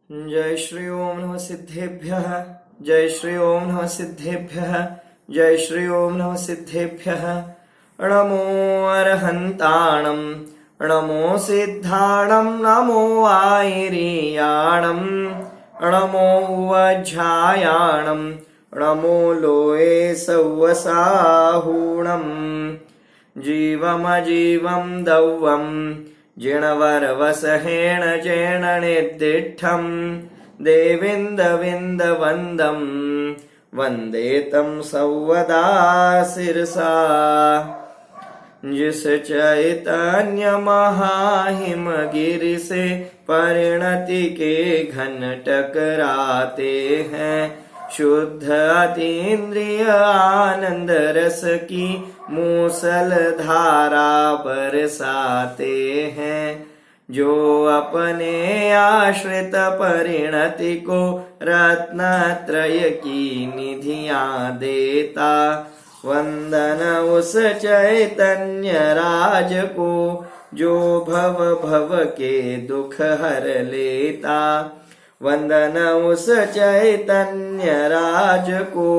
जय श्री ओम नमः सिद्धेभ्यः। जय श्री ओम नमः सिद्धेभ्यः। जय श्री ओम नमः सिद्धेभ्यः। नमो अरहन्ताणं नमो सिद्धाणं नमो आयर्याणं नमो वज्रायाणं नमो लोये सव्वसाहूणं जीवमजीवं दौवं जिणवरवसहेण जेण निर्दिष्ठं देविन्दविन्दवन्दं वन्दे तं सौवदा शिरसा। जिस चैतन्य महाहिमगिरि से परिणति के घन टकराते हैं, शुद्ध अतीन्द्रिय आनंद रस की मूसल धारा बरसाते हैं, जो अपने आश्रित परिणति को रत्नत्रय की निधियां देता। वंदन उस चैतन्य राज को, जो भव भव के दुख हर लेता। वंदन उस चैतन्य राज को,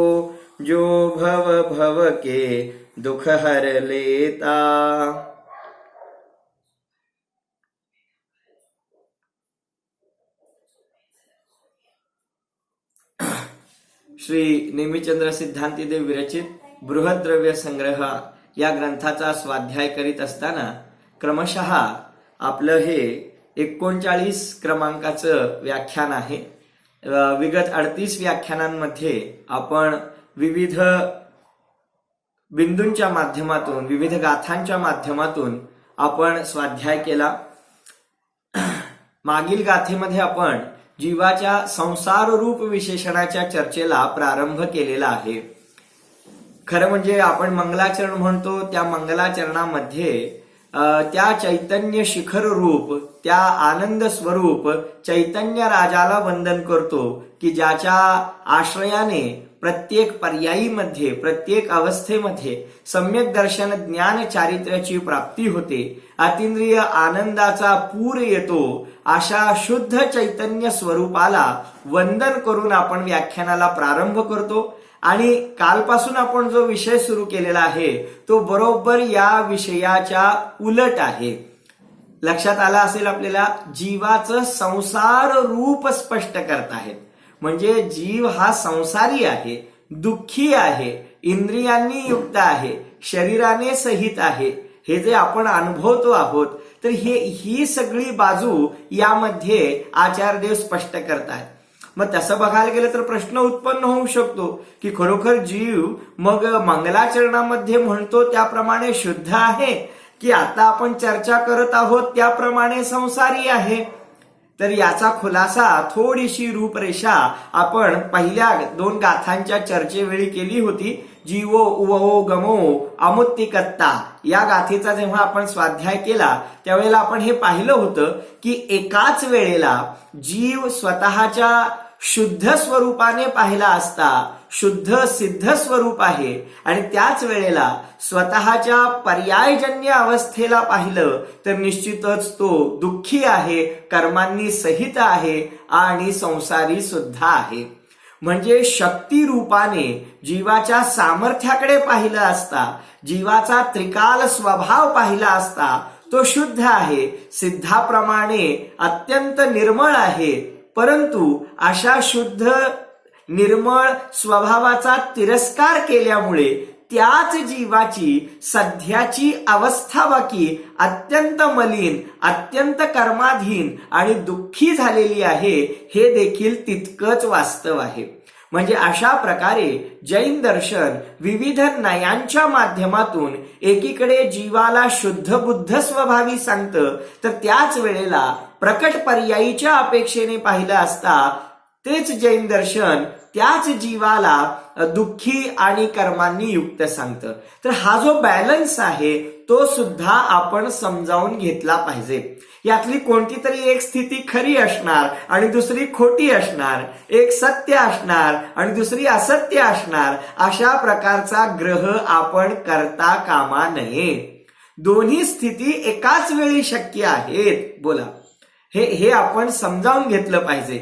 जो भव भव के दुख हर लेता। श्री नेमिचंद्र सिद्धांती देव विरचित बृहद्रव्य संग्रह या ग्रंथाचा स्वाध्याय करीत असताना क्रमशः आपलं हे 39 क्रमांकाचं व्याख्यान आहे। विगत 38 व्याख्यानांमध्ये आपण विविध बिंदूंच्या माध्यमातून, विविध गाथांच्या माध्यमातून आपण स्वाध्याय केला। मागील गाथेमध्ये आपण जीवाच्या संसार रूप विशेषणाच्या चर्चेला प्रारंभ केलेला आहे। खरं म्हणजे आपण मंगलाचरण म्हणतो, त्या मंगलाचरणामध्ये त्या चैतन्य शिखर रूप, त्या आनंद स्वरूप चैतन्य राजाला वंदन करतो की ज्याच्या आश्रयाने प्रत्येक पर्यायीमध्ये, प्रत्येक अवस्थेमध्ये सम्यक दर्शन ज्ञान चारित्र्याची प्राप्ती होते, अतींद्रिय आनंदाचा पूर येतो। अशा शुद्ध चैतन्य स्वरूपाला वंदन करून आपण व्याख्यानाला प्रारंभ करतो। आणि कालपासून आपण जो विषय सुरू केलेला आहे तो बरोबर या विषयाच्या उलट आहे। लक्षात आला असेल आपल्याला, जीवाचं संसार रूप स्पष्ट करतायत। म्हणजे जीव हा संसारी आहे, दुःखी आहे, इंद्रियांनी युक्त आहे, शरीराने सहित आहे, हे जे आपण अनुभवतो आहोत, तर ही सगळी बाजू यामध्ये आचार्यदेव स्पष्ट करतायत। मग तसं बघायला गेलं तर प्रश्न उत्पन्न होऊ शकतो की खरोखर जीव मग मंगलाचरणामध्ये म्हणतो त्याप्रमाणे शुद्ध आहे, की आता आपण चर्चा करत आहोत त्याप्रमाणे संसारी आहे? तर याचा खुलासा, थोडीशी रूपरेषा आपण पहिल्या 2 गाथांच्या चर्चेवेळी केली होती। जीवो उवो गमो अमुत्तिकत्ता या गाथेचा जेव्हा आपण स्वाध्याय केला त्यावेळेला आपण हे पाहिलं होतं की एकाच वेळेला जीव स्वतःच्या शुद्ध स्वरूपाने पाहिला असता शुद्ध सिद्ध स्वरूप आहे, आणि त्याच वेळेला स्वतःच्या पर्यायजन्य अवस्थेला पाहिलं तर निश्चितच तो दुःखी आहे, कर्मांनी सहित आहे आणि संसारी सुद्धा आहे। म्हणजे शक्ती रूपाने जीवाच्या सामर्थ्याकडे पाहिलं असता, जीवाचा त्रिकाल स्वभाव पाहिला असता तो शुद्ध आहे, सिद्धाप्रमाणे अत्यंत निर्मळ आहे। परंतु अशा शुद्ध निर्मळ स्वभावाचा तिरस्कार केल्यामुळे त्याच जीवाची सध्याची अवस्था बाकी अत्यंत मलिन, अत्यंत कर्माधीन आणि दुःखी झालेली आहे, हे देखील तितकंच वास्तव आहे। म्हणजे अशा प्रकारे जैन दर्शन विविध नयांच्या माध्यमातून एकीकडे जीवाला शुद्ध बुद्ध स्वभावी सांगतं, तर त्याच वेळेला प्रकट पर्यायीच्या अपेक्षेने पाहिलं असता तेच जैन दर्शन त्याच जीवाला दुःखी आणि कर्मांनी युक्त सांगतं। तर हा जो बॅलन्स आहे तो सुद्धा आपण समजावून घेतला पाहिजे। यातली कोणती तरी एक स्थिती खरी असणार आणि दुसरी खोटी असणार, एक सत्य असणार आणि दुसरी असत्य असणार, अशा प्रकारचा ग्रह आपण करता कामा नये। दोन्ही स्थिती एकाच वेळी शक्य आहेत। बोला, हे आपण समजावून घेतलं पाहिजे।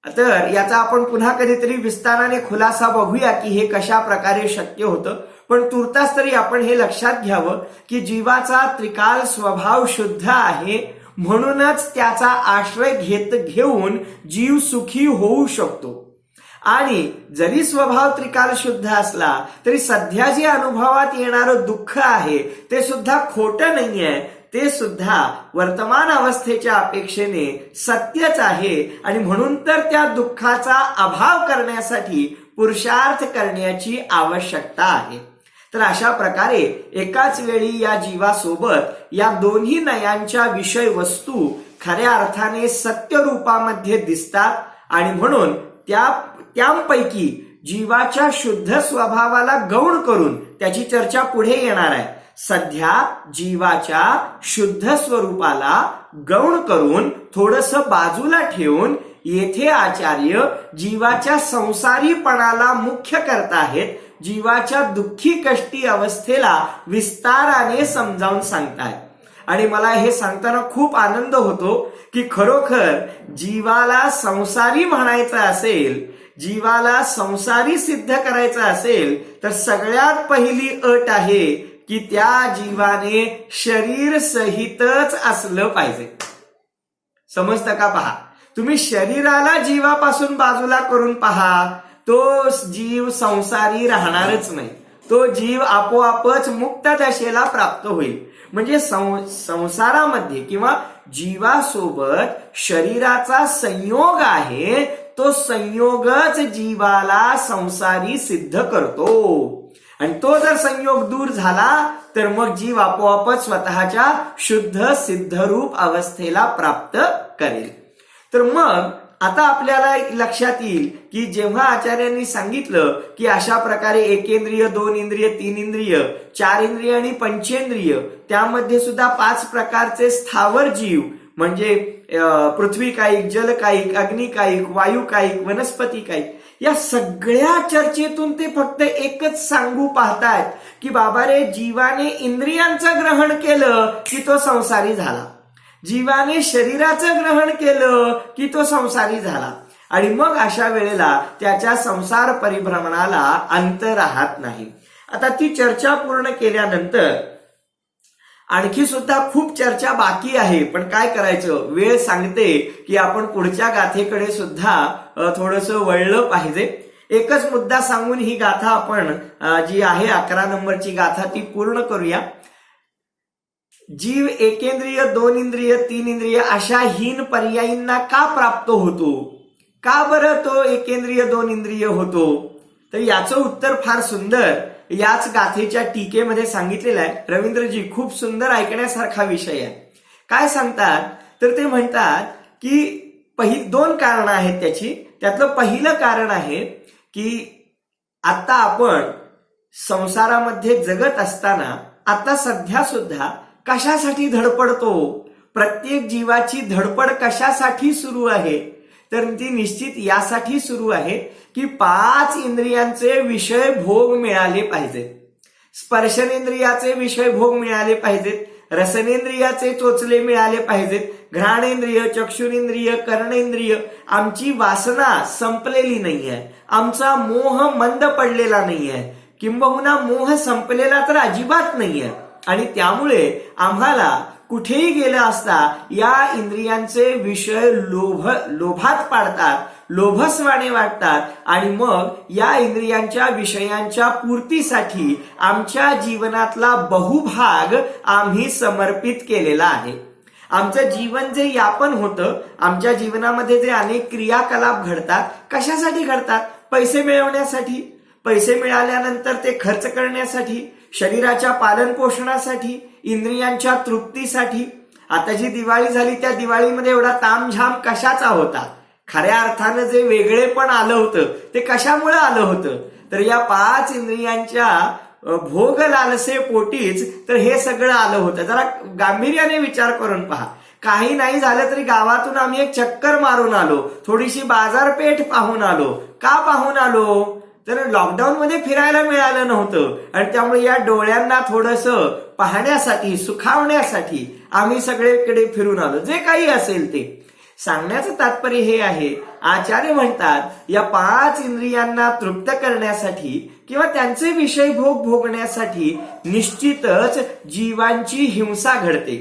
तर याचा आपण पुन्हा कधीतरी विस्ताराने खुलासा बघूया की हे कशा प्रकारे शक्य होतं. पण तुर्तास तरी आपण हे लक्षात घ्यावं की जीवाचा त्रिकाल स्वभाव शुद्ध आहे, म्हणूनच त्याचा आश्रय घेऊन जीव सुखी होऊ शकतो. आणि जरी स्वभाव त्रिकाल शुद्ध असला तरी सध्या जे अनुभवात येणारं दुःख आहे ते सुद्धा खोटं नाहीये, ते सुद्धा वर्तमान अवस्थेच्या अपेक्षेने सत्यच आहे. आणि म्हणून तर त्या दुःखाचा अभाव करण्यासाठी पुरुषार्थ करण्याची आवश्यकता आहे. तर अशा प्रकारे एकाच वेळी या जीवासोबत या दोन्ही नयांच्या विषय वस्तू खऱ्या अर्थाने सत्य रूपामध्ये दिसतात. आणि म्हणून त्यांपैकी जीवाच्या शुद्ध स्वभावाला गौण करून त्याची चर्चा पुढे येणार आहे. सध्या जीवाच्या शुद्ध स्वरूपाला गौण करून थोडस बाजूला ठेवून येथे आचार्य जीवाच्या संसारीपणाला मुख्य करताहेत, जीवाच्या दुःखी कष्टी अवस्थेला विस्ताराने समजावून सांगतायत. आणि मला हे सांगताना खूप आनंद होतो की खरोखर जीवाला संसारी म्हणायचं असेल, जीवाला संसारी सिद्ध करायचं असेल तर सगळ्यात पहिली अट आहे की त्या जीवाने शरीर सहितच असलं पाहिजे. समजतं का? पहा, तुम्ही शरीराला जीवापासून बाजूला करून पहा, तो जीव संसारी राहणारच नाही. तो जीव आपोआपच मुक्त दशेला प्राप्त होईल. म्हणजे संसारामध्ये किंवा जीवासोबत शरीराचा संयोग आहे, तो संयोगच जीवाला संसारी सिद्ध करतो. आणि तो जर संयोग दूर झाला तर मग जीव आपोआपच स्वतःच्या शुद्ध सिद्धरूप अवस्थेला प्राप्त करेल. तर मग आता आपल्याला लक्षात येईल की जेव्हा आचार्यांनी सांगितलं की अशा प्रकारे एकेंद्रिय, दोन इंद्रिय, तीन इंद्रिय, चार इंद्रिय आणि पंचेंद्रिय, त्यामध्ये सुद्धा 5 प्रकारचे स्थावर जीव म्हणजे पृथ्वी कायिक, जल कायिक, अग्नी कायिक, वायू कायिक, वनस्पती कायिक, या सगळ्या चर्चेतून ते फक्त एकच सांगू पाहतायत की बाबा रे, जीवाने इंद्रियांचं ग्रहण केलं की तो संसारी झाला, जीवाने शरीराचं ग्रहण केलं की तो संसारी झाला. आणि मग अशा वेळेला त्याच्या संसार परिभ्रमणाला अंत राहत नाही. आता ती चर्चा पूर्ण केल्यानंतर आणखी सुद्धा खूप चर्चा बाकी आहे, पण काय करायचं, वेळ सांगते की आपण पुढच्या गाथेकडे सुद्धा थोडंसं वळलं पाहिजे. एकच मुद्दा सांगून ही गाथा आपण जी आहे 11 नंबरची गाथा ती पूर्ण करूया. जीव एकेंद्रिय, दोन इंद्रिय, तीन इंद्रिय अशा हीन पर्यायींना का प्राप्त होतो? का बरं तो एकेंद्रिय, दोन इंद्रिय होतो? तर याचं उत्तर फार सुंदर याच गाथेच्या टीकेमध्ये सांगितलेलं आहे. रवींद्रजी, खूप सुंदर ऐकण्यासारखा विषय आहे. काय सांगतात तर ते म्हणतात की 2 कारणं आहेत त्याची. त्यातलं पहिलं कारण आहे की आता आपण संसारामध्ये जगत असताना आता सध्या सुद्धा कशासाठी धडपडतो? प्रत्येक जीवाची धडपड कशासाठी सुरू आहे? तर ती निश्चित यासाठी सुरू आहे की 5 इंद्रियांचे विषय भोग मिळाले पाहिजेत. स्पर्शनेंद्रियाचे विषय भोग मिळाले पाहिजेत, रसनेंद्रियाचे चोचले मिळाले पाहिजेत, घ्राणेंद्रिय, चक्षुरेंद्रिय, कर्णेंद्रिय. आमची वासना संपलेली नाहीये, आमचा मोह मंद पडलेला नाहीये, किंबहुना मोह संपलेला तर अजिबात नाहीये. आणि त्यामुळे आम्हाला कुठेही गेला असता या इंद्रियांचे विषय लोभात पाडतात, लोभसवाणे वाटतात. आणि मग या इंद्रियांच्या विषयांच्या पूर्तीसाठी आमच्या जीवनातला बहुभाग आम्ही समर्पित केलेला आहे. आमचं जीवन जे यापन होतं, आमच्या जीवनामध्ये जे अनेक क्रियाकलाप घडतात, कशासाठी घडतात? पैसे मिळवण्यासाठी, पैसे मिळाल्यानंतर ते खर्च करण्यासाठी, शरीराच्या पालन पोषणासाठी, इंद्रियांच्या तृप्तीसाठी. आता जी दिवाळी झाली त्या दिवाळीमध्ये एवढा तामझाम कशाचा होता? खऱ्या अर्थानं जे वेगळेपण आलं होतं ते कशामुळे आलं होतं? तर या 5 इंद्रियांच्या भोग लालसे पोटीच तर हे सगळं आलं होतं. जरा गांभीर्याने विचार करून पहा. काही नाही झालं तरी गावातून आम्ही एक चक्कर मारून आलो, थोडीशी बाजारपेठ पाहून आलो. का पाहून आलो? तर लॉकडाऊन मध्ये फिरायला मिळालं नव्हतं आणि त्यामुळे या डोळ्यांना थोडंसं पाहण्यासाठी, सुखावण्यासाठी आम्ही सगळीकडे फिरून आलो. जे काही असेल ते सांगण्याचं तात्पर्य हे आहे, आचार्य म्हणतात या 5 इंद्रियांना तृप्त करण्यासाठी किंवा त्यांचे विषय भोग भोगण्यासाठी निश्चितच जीवांची हिंसा घडते.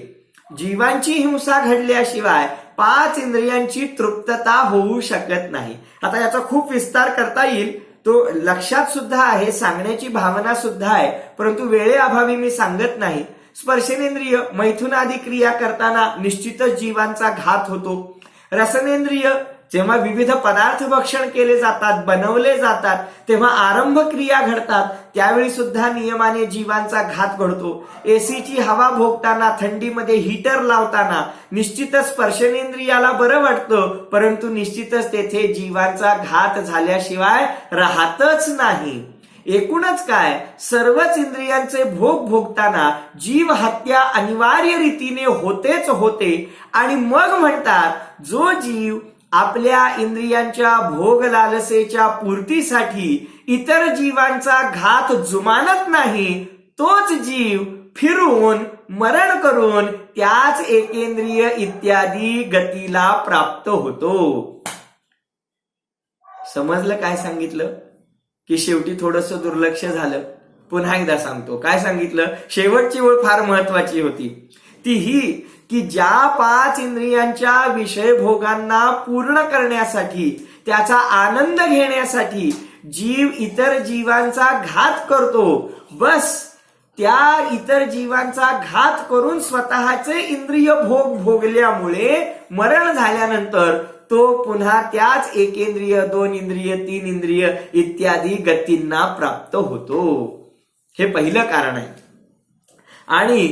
जीवांची हिंसा घडल्याशिवाय 5 इंद्रियांची तृप्तता होऊ शकत नाही. आता याचा खूप विस्तार करता येईल, तो लक्षात सुद्धा आहे, सांगण्याची भावना सुद्धा आहे, परंतु वेळेअभावी मी सांगत नाही. स्पर्शनेंद्रिय मैथुनादी क्रिया करताना निश्चितच जीवांचा घात होतो. रसनेंद्रिय जेव्हा विविध पदार्थ भक्षण केले जातात, बनवले जातात, तेव्हा आरंभ क्रिया घडतात, त्यावेळी सुद्धा नियमाने जीवांचा घात घडतो. एसीची हवा भोगताना, थंडीमध्ये हीटर लावताना निश्चितच स्पर्शनेंद्रियाला बरं वाटतं, परंतु निश्चितच तेथे जीवांचा घात झाल्याशिवाय राहतच नाही. एकूणच काय, सर्वच इंद्रियांचे भोग भोगताना जीव हत्या अनिवार्य रीतीने होतेच होते. आणि मग म्हणतात, जो जीव आपल्या इंद्रियांच्या भोग लालसेच्या पूर्तीसाठी इतर जीवांचा घात जुमानत नाही, तोच जीव फिरून मरण करून त्याच एकेंद्रिय इत्यादी गतीला प्राप्त होतो. समजलं काय सांगितलं? की शेवटी थोडंसं दुर्लक्ष झालं. पुन्हा एकदा सांगतो, काय सांगितलं? शेवटची ओळ फार महत्वाची होती, ती ही की ज्या 5 इंद्रियांच्या विषय भोगांना पूर्ण करण्यासाठी, त्याचा आनंद घेण्यासाठी जीव इतर जीवांचा घात करतो, बस त्या इतर जीवांचा घात करून स्वतःचे इंद्रिय भोग भोगल्यामुळे मरण झाल्यानंतर तो पुन्हा त्याच एकेंद्रिय, 2 इंद्रिय, 3 इंद्रिय इत्यादी गतींना प्राप्त होतो. हे पहिलं कारण आहे. आणि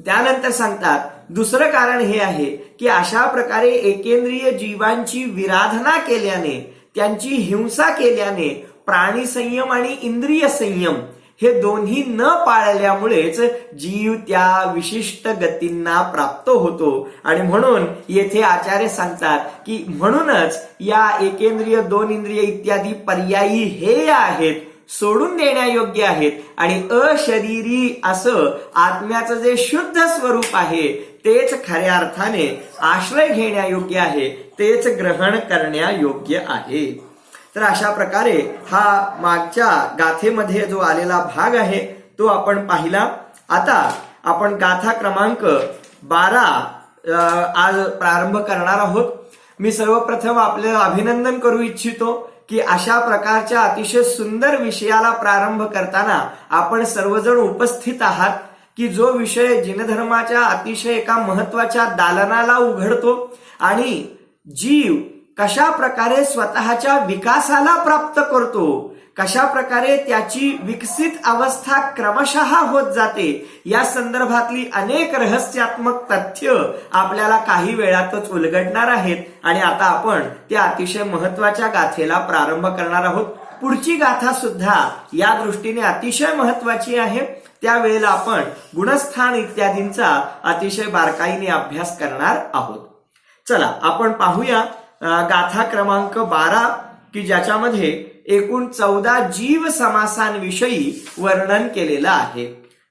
त्यानंतर सांगतात, दुसरं कारण हे आहे की अशा प्रकारे एकेंद्रिय जीवांची विराधना केल्याने, त्यांची हिंसा केल्याने प्राणी संयम आणि इंद्रिय संयम हे दोन्ही न पाळल्यामुळेच जीव त्या विशिष्ट गतींना प्राप्त होतो. आणि म्हणून येथे आचार्य सांगतात की म्हणूनच या एकेंद्रिय, 2 इंद्रिय इत्यादी पर्यायी हेय आहेत, सोडून देण्यायोग्य आहेत. आणि अशरीरी असं आत्म्याचं जे शुद्ध स्वरूप आहे तेच खऱ्या अर्थाने आश्रय घेण्यायोग्य आहे, तेच ग्रहण करण्यायोग्य आहे. तर अशा प्रकारे हा मागच्या गाथेमध्ये जो आलेला भाग आहे तो आपण पाहिला. आता आपण गाथा क्रमांक 12 आज प्रारंभ करणार आहोत. मी सर्वप्रथम आपलं अभिनंदन करू इच्छितो की अशा प्रकारच्या अतिशय सुंदर विषयाला प्रारंभ करताना आपण सर्वजण उपस्थित आहात, की जो विषय जिनधर्माच्या अतिशय एका महत्वाच्या दालनाला उघडतो आणि जीव कशा प्रकारे स्वतःच्या विकासाला प्राप्त करतो, कशा प्रकारे त्याची विकसित अवस्था क्रमशः होत जाते, या संदर्भातली अनेक रहस्यात्मक तथ्य आपल्याला काही वेळातच उलगडणार आहेत. आणि आता आपण त्या अतिशय महत्वाच्या गाथेला प्रारंभ करणार आहोत. पुढची गाथा सुद्धा या दृष्टीने अतिशय महत्वाची आहे. त्यावेळेला आपण गुणस्थान इत्यादींचा अतिशय बारकाईने अभ्यास करणार आहोत. चला आपण पाहूया गाथा क्रमांक 12 की ज्याच्यामध्ये एकूण 14 जीव समासांविषयी वर्णन केलेलं आहे.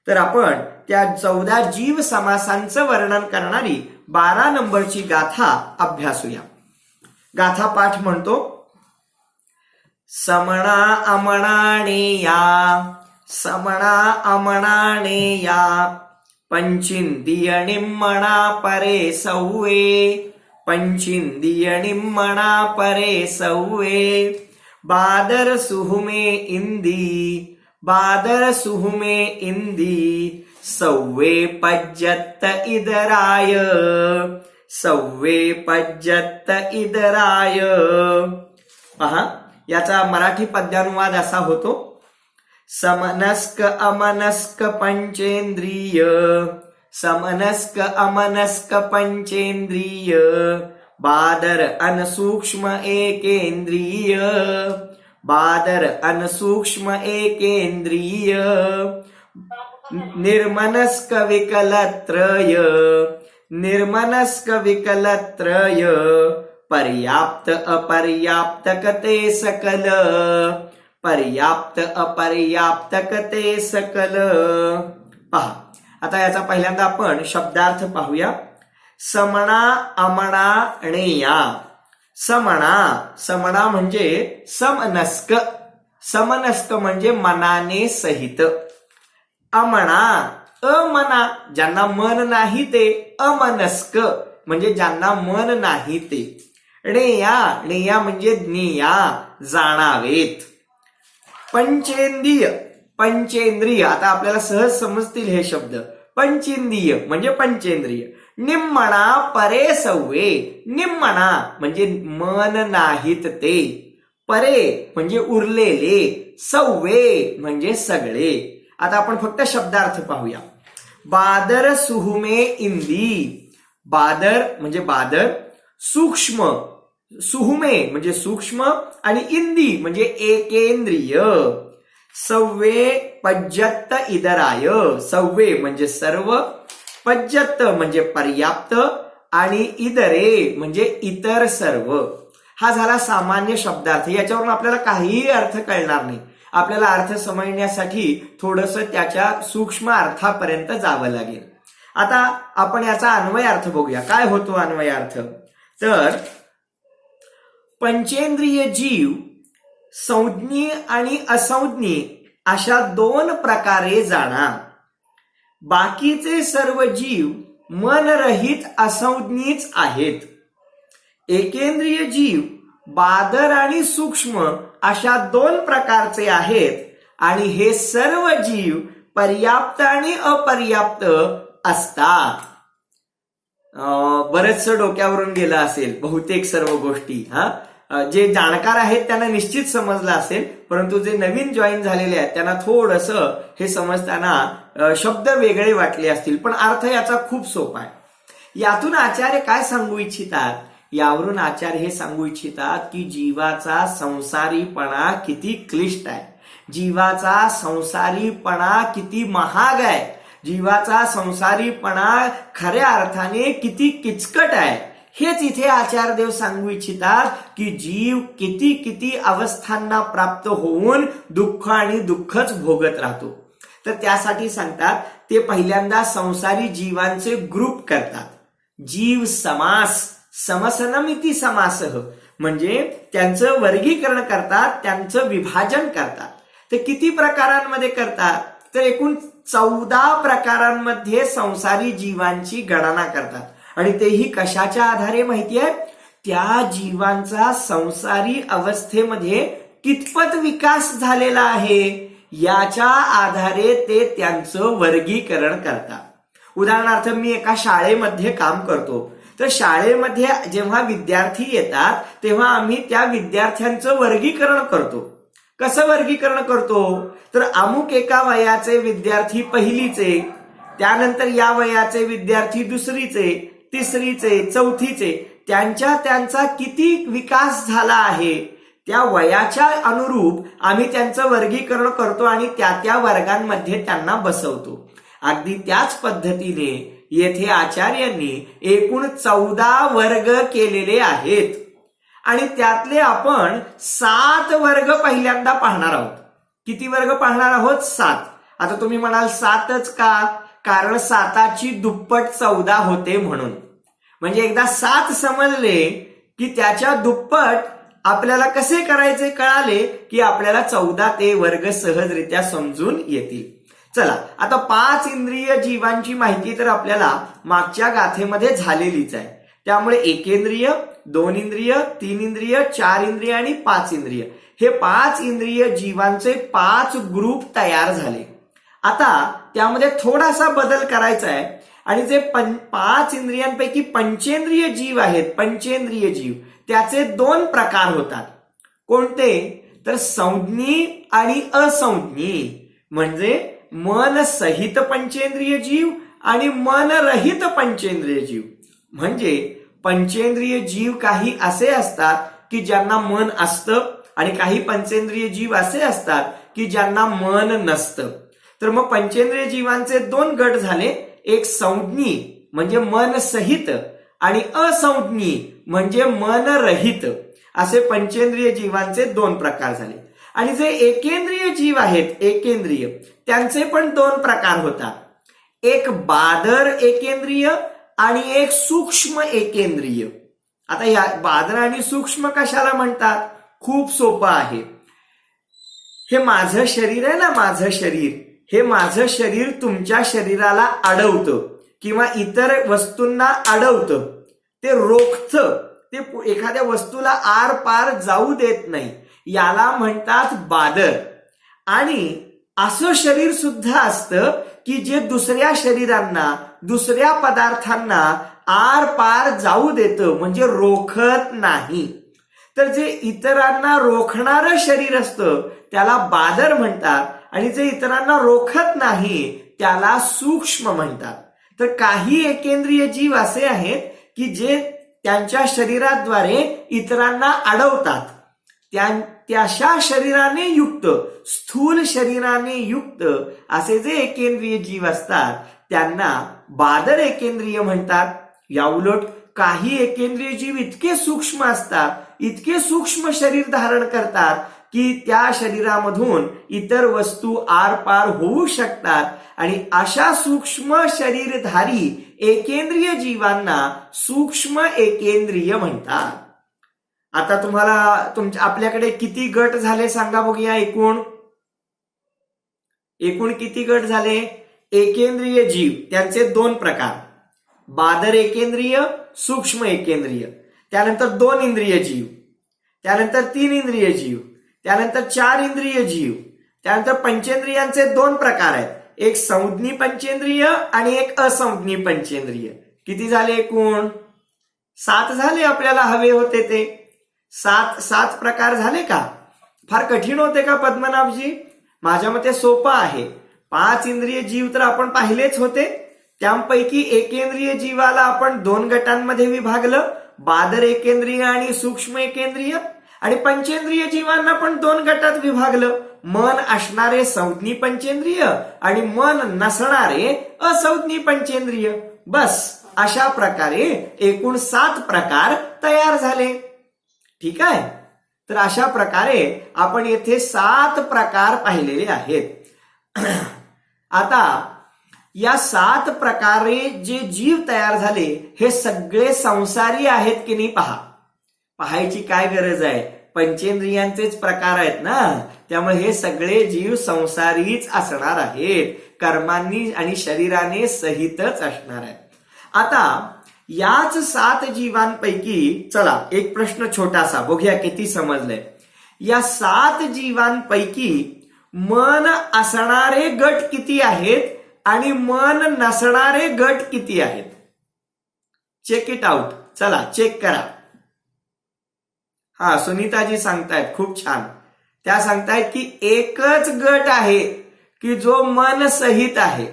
तर आपण त्या 14 जीव समासांचं वर्णन करणारी 12 नंबरची गाथा अभ्यासूया. गाथा पाठ म्हणतो, समणा अमणाणेया, समणा अमणाणेया, पंचिंदिय निम्मणा परे सौवे, पंचिंदिय निम्मणा परे सौवे, बादर सुहुमे इंदी, बादर सुहुमे इंदी, सौवे पज्जत्त इदराय, सौवे पज्जत्त इदराय. पहा, याचा मराठी पद्यानुवाद असा होतो, समनस्क अमनस्क पंचेंद्रिय, समनस्क अमनस्क पंचेंद्रिय, बादर अनसूक्ष्म एकेंद्रिय, बादर अनसूक्ष्म एकेंद्रिय, निर्मनस्क विकलत्रय, निर्मनस्क विकलत्रय, पर्याप्त अपर्याप्तकते सकल, पर्याप्त अपर्याप्तकते सकल. पहा, आता याचा पहिल्यांदा आपण शब्दार्थ पाहूया. समणा अमणा णेया. समणा, समणा म्हणजे समनस्क, समनस्क म्हणजे मनाने सहित. अमणा, अमना ज्यांना मन नाही ते, अमनस्क म्हणजे ज्यांना मन नाही ते. णेया, णेया म्हणजे ज्ञेया, जाणावेत. पंचेंद्रिय, पंचेंद्रिय आता आपल्याला सहज समजतील हे शब्द. पंचेंद्रिय म्हणजे पंचेंद्रिय. निम्मणा परे सव्वे, निम्मणा म्हणजे मन नाहीत ते, परे म्हणजे उरलेले, सव्वे म्हणजे सगळे. आता आपण फक्त शब्दार्थ पाहूया. बादर सुहुमे इंदी, बादर म्हणजे बादर, सूक्ष्म, सुहुमे म्हणजे सूक्ष्म आणि इंदी म्हणजे एकेंद्रिय. सव्वे पज्जत्त इदराय, सव्वे म्हणजे सर्व, पज्जत्त म्हणजे पर्याप्त आणि इदरे म्हणजे इतर सर्व. हा झाला सामान्य शब्दार्थ. याच्यावरून आपल्याला काहीही अर्थ कळणार नाही. आपल्याला अर्थ समजण्यासाठी थोडंसं त्याच्या सूक्ष्म अर्थापर्यंत जावं लागेल. आता आपण याचा अन्वय अर्थ बघूया. काय होतो अन्वय अर्थ? तर पंचेंद्रिय जीव संज्ञी आणि असंज्ञी अशा दोन प्रकारे जाणार. बाकीचे सर्व जीव मनरहित असंज्ञीच आहेत. एकेंद्रिय जीव बादर आणि सूक्ष्म अशा दोन प्रकारचे आहेत आणि हे सर्व जीव पर्याप्त आणि अपर्याप्त असतात. बरेचसं डोक्यावरून गेलं असेल बहुतेक सर्व गोष्टी. जे जाणकार आहेत त्यांना निश्चित समजलं असेल, परंतु जे नवीन जॉईन झालेले आहेत त्यांना थोडंसं हे समजताना शब्द वेगळे वाटले असतील, पण अर्थ याचा खूप सोपा आहे. यातून आचार्य काय सांगू इच्छितात? यावरून आचार्य हे सांगू इच्छितात की जीवाचा संसारीपणा किती क्लिष्ट आहे, जीवाचा संसारीपणा किती महाग आहे, जीवाचा संसारीपणा खऱ्या अर्थाने किती किचकट आहे. हेच इथे आचार्यदेव सांगू इच्छितात की जीव किती किती अवस्थांना प्राप्त होऊन दुःख आणि दुःखच भोगत राहतो. तर त्यासाठी सांगतात ते पहिल्यांदा संसारी जीवांचे ग्रुप करतात. जीव समास, समसनमिती समासः म्हणजे त्यांचं वर्गीकरण करतात, त्यांचं विभाजन करतात. ते किती प्रकारांमध्ये करतात? तर एकूण 14 प्रकारांमध्ये संसारी जीवांची गणना करतात. आणि तेही कशाच्या आधारे माहिती आहे? त्या जीवांचा संसारी अवस्थेमध्ये कितपत विकास झालेला आहे याच्या आधारे ते त्यांचं वर्गीकरण करतात. उदाहरणार्थ मी एका शाळेमध्ये काम करतो, तर शाळेमध्ये जेव्हा विद्यार्थी येतात तेव्हा आम्ही त्या विद्यार्थ्यांचं वर्गीकरण करतो. कसं वर्गीकरण करतो? तर अमुक एका वयाचे विद्यार्थी पहिलीचे, त्यानंतर या वयाचे विद्यार्थी दुसरीचे, तिसरीचे, चौथीचे, त्यांचा किती विकास झाला आहे त्या वयाच्या अनुरूप आम्ही त्यांचं वर्गीकरण करतो आणि त्या वर्गांमध्ये त्यांना बसवतो. अगदी त्याच पद्धतीने येथे आचार्यांनी एकूण 14 वर्ग केलेले आहेत आणि त्यातले आपण 7 वर्ग पहिल्यांदा पाहणार आहोत. किती वर्ग पाहणार आहोत? 7. आता तुम्ही म्हणाल 7च का? कारण 7ची दुप्पट 14 होते म्हणून. म्हणजे एकदा 7 समजले की त्याच्या दुप्पट आपल्याला कसे करायचे कळाले की आपल्याला 14 ते वर्ग सहजरित्या समजून येतील. चला आता 5 इंद्रिय जीवांची माहिती तर आपल्याला मागच्या गाथेमध्ये झालेलीच आहे. त्यामुळे एकेंद्रिय, 2 इंद्रिय, 3 इंद्रिय, 4 इंद्रिय आणि 5 इंद्रिय हे 5 इंद्रिय जीवांचे 5 ग्रुप तयार झाले. आता त्यामध्ये थोडासा बदल करायचा आहे आणि जे 5 इंद्रियांपैकी पंचेंद्रिय जीव आहेत, पंचेंद्रिय जीव त्याचे 2 प्रकार होतात. कोणते? तर संज्ञी आणि असंज्ञी. म्हणजे मन सहित पंचेंद्रिय जीव आणि मन रहित पंचेंद्रिय जीव. म्हणजे पंचेंद्रिय जीव काही असे असतात की ज्यांना मन असतं आणि काही पंचेंद्रिय जीव असे असतात की ज्यांना मन नसतं. तर मग पंचेंद्रिय जीवांचे 2 गट झाले. एक संज्ञी म्हणजे मन सहित आणि असंज्ञी म्हणजे मन रहित. असे पंचेंद्रिय जीवांचे 2 प्रकार झाले. आणि जे एकेंद्रिय जीव आहेत, एकेंद्रिय, त्यांचे पण 2 प्रकार होतात. एक बादर एकेंद्रिय आणि एक सूक्ष्म एकेंद्रिय. आता या बादर आणि सूक्ष्म कशाला म्हणतात? खूप सोपं आहे. हे माझं शरीर आहे ना, माझं शरीर, हे माझं शरीर तुमच्या शरीराला अडवतं किंवा इतर वस्तूंना अडवतं, ते रोखतं, ते एखाद्या वस्तूला आर पार जाऊ देत नाही, याला म्हणतात बादर. आणि असं शरीर सुद्धा असतं की जे दुसऱ्या शरीरांना, दुसऱ्या पदार्थांना आर पार जाऊ देतं, म्हणजे रोखत नाही. तर जे इतरांना रोखणारं शरीर असतं त्याला बादर म्हणतात, आणि जे इतरांना रोखत नाही त्याला सूक्ष्म म्हणतात. तर काही एकेंद्रिय जीव असे आहेत की जे त्यांच्या शरीराद्वारे इतरांना अडवतात. त्याच्या शरीराने युक्त, स्थूल शरीराने युक्त असे जे एकेंद्रिय जीव असतात त्यांना बादर एकेंद्रिय म्हणतात. याउलट काही एकेंद्रिय जीव इतके सूक्ष्म असतात, इतके सूक्ष्म शरीर धारण करतात की त्या शरीरामधून इतर वस्तू आरपार होऊ शकतात, आणि अशा सूक्ष्म शरीरधारी एकेंद्रिय जीवांना सूक्ष्म एकेंद्रिय म्हणतात. आता तुम्हाला आपल्याकडे किती गट झाले सांगा बघूया. एकूण किती गट झाले? एकेंद्रिय जीव त्यांचे 2 प्रकार, बादर एकेंद्रिय, सूक्ष्म एकेंद्रिय. त्यानंतर 2 इंद्रिय जीव, त्यानंतर 3 इंद्रिय जीव, त्यानंतर 4 इंद्रिय जीव, त्यानंतर पंचेंद्रियांचे 2 प्रकार आहेत, एक संज्ञी पंचेंद्रिय आणि एक असंज्ञी पंचेंद्रिय. किती झाले एकूण? 7 झाले. आपल्याला हवे होते ते 7 प्रकार झाले का? फार कठीण होते का पद्मनाभजी? माझ्या मते सोपं आहे. 5 इंद्रिय जीव तर आपण पाहिलेच होते. त्यापैकी एकेंद्रिय जीवाला आपण 2 गटांमध्ये विभागलं, बादर एकेंद्रिय आणि सूक्ष्म एकेंद्रिय. आणि पंचेंद्रिय जीवांना पण 2 गटात विभागलं, मन असणारे संज्ञी पंचेंद्रिय आणि मन नसणारे असंज्ञी पंचेंद्रिय. बस अशा प्रकारे एकूण 7 प्रकार तयार झाले. ठीक आहे. तर अशा प्रकारे आपण येथे 7 प्रकार पाहिलेले आहेत. आता या 7 प्रकारे जे जीव तयार झाले हे सगळे संसारी आहेत की नाही पाहायची काय गरज आहे? पंचेंद्रियांचेच प्रकार आहेत ना, त्यामुळे हे सगळे जीव संसारीच असणार आहेत, कर्मांनी आणि शरीराने सहितच असणार आहेत. आता याच 7 जीवांपैकी चला एक प्रश्न छोटासा बघूया किती समजलंय. या 7 जीवांपैकी मन असणारे गट किती आहेत आणि मन नसणारे गट किती आहेत? Check it out. चला चेक करा. हा, सुनीताजी सांगतायत, खूप छान. त्या सांगतायत की एकच गट आहे की जो मन सहित आहे,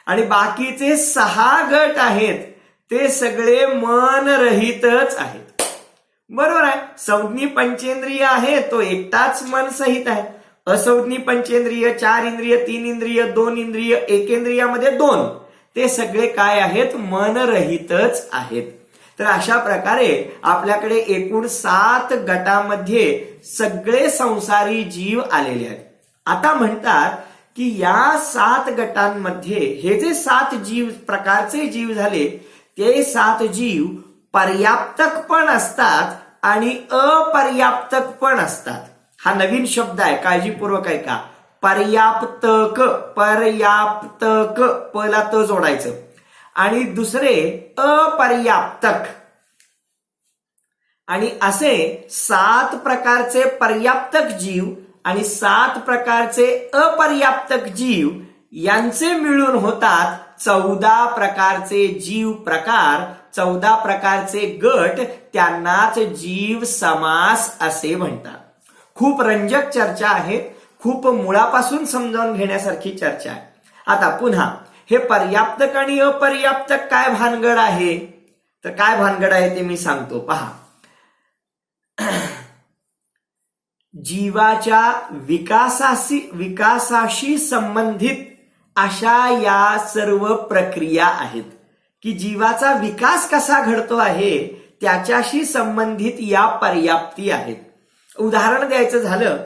आणि बाकीचे 6 गट आहेत ते सगळे मन रहितच आहेत. बरोबर आहे. संज्ञी पंचेंद्रिय आहे तो एकटाच मन सहित आहे. असंज्ञी पंचेंद्रिय, 4 इंद्रिय, 3 इंद्रिय, 2 इंद्रिय, एकेंद्रियामध्ये 2, ते सगळे काय आहेत? मन रहितच आहेत. तर अशा प्रकारे आपल्याकडे एकूण 7 गटामध्ये सगळे संसारी जीव आलेले आहेत. आता म्हणतात की या 7 गटांमध्ये हे जे 7 जीव प्रकारचे जीव झाले ते 7 जीव पर्याप्तक पण असतात आणि अपर्याप्तक पण असतात. हा नवीन शब्द आहे, काळजीपूर्वक ऐका. पर्याप्तक, पर्याप्तक, पला त जोडायचं, आणि दुसरे अपर्याप्तक. आणि असे 7 प्रकारचे पर्याप्तक जीव आणि 7 प्रकारचे अपर्याप्तक जीव यांचे मिळून होतात 14 प्रकारचे जीव प्रकार, 14 प्रकारचे गट. त्यांनाच जीव समास असे म्हणतात. खूप रंजक चर्चा आहे, खूप मुळापासून समजावून घेण्यासारखी चर्चा आहे. आता पुन्हा हे पर्याप्तक आणि अपर्याप्तक काय भानगड आहे? तर काय भानगड आहे ते मी सांगतो, पहा. जीवाच्या विकासाशी संबंधित अशा या सर्व प्रक्रिया आहेत की जीवाचा विकास कसा घडतो आहे त्याच्याशी संबंधित या पर्याप्ती आहेत. उदाहरण द्यायचं झालं